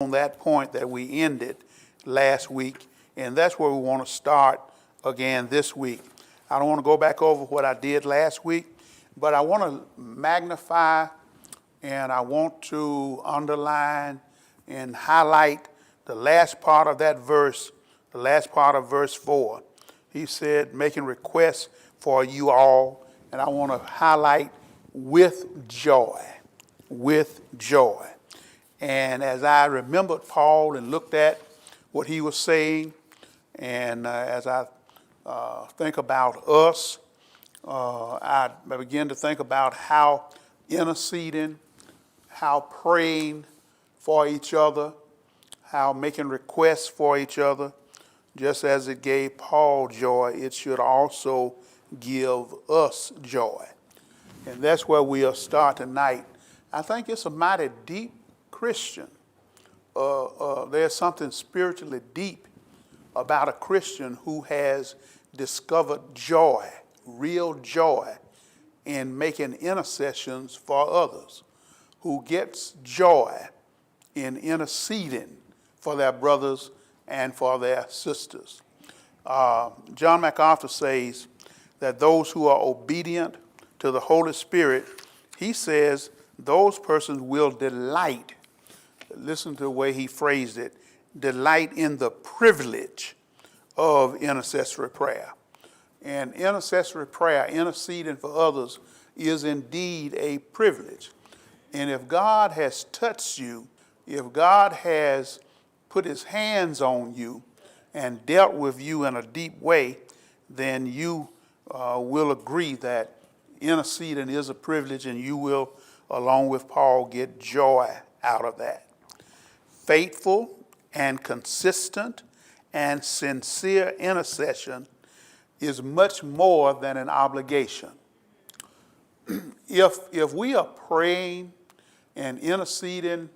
on that point that we ended last week, and that's where we want to start again this week. I don't want to go back over what I did last week, but I want to magnify and I want to underline and highlight the last part of that verse, the last part of verse 4. He said, making requests for you all, and I want to highlight with joy, with joy. And as I remembered Paul and looked at what he was saying, and as I think about us, I begin to think about how interceding, how praying for each other, how making requests for each other, just as it gave Paul joy, it should also give us joy. And that's where we'll start tonight. I think it's a mighty deep Christian. There's something spiritually deep about a Christian who has discovered joy, real joy, in making intercessions for others, who gets joy in interceding for their brothers and for their sisters. John MacArthur says that those who are obedient to the Holy Spirit, he says those persons will delight. Listen to the way he phrased it. Delight in the privilege of intercessory prayer. And intercessory prayer, interceding for others, is indeed a privilege. And if God has touched you, if God has put his hands on you and dealt with you in a deep way, then you will agree that interceding is a privilege, and you will, along with Paul, get joy out of that. Faithful and consistent and sincere intercession is much more than an obligation. If we are praying and interceding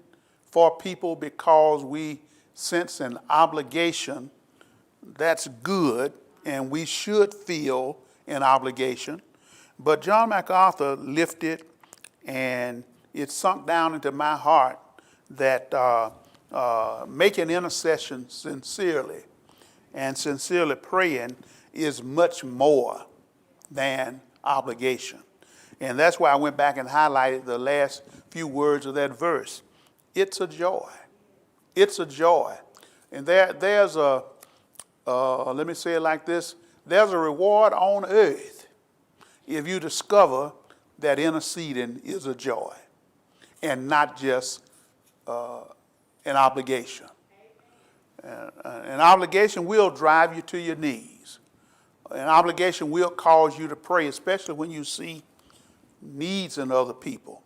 for people because we sense an obligation, that's good, and we should feel an obligation. But John MacArthur lifted, and it sunk down into my heart that making intercession sincerely and sincerely praying is much more than obligation. And that's why I went back and highlighted the last few words of that verse. It's a joy. It's a joy. And there's a, let me say it like this, there's a reward on earth if you discover that interceding is a joy and not just an obligation. An obligation will drive you to your knees. An obligation will cause you to pray, especially when you see needs in other people.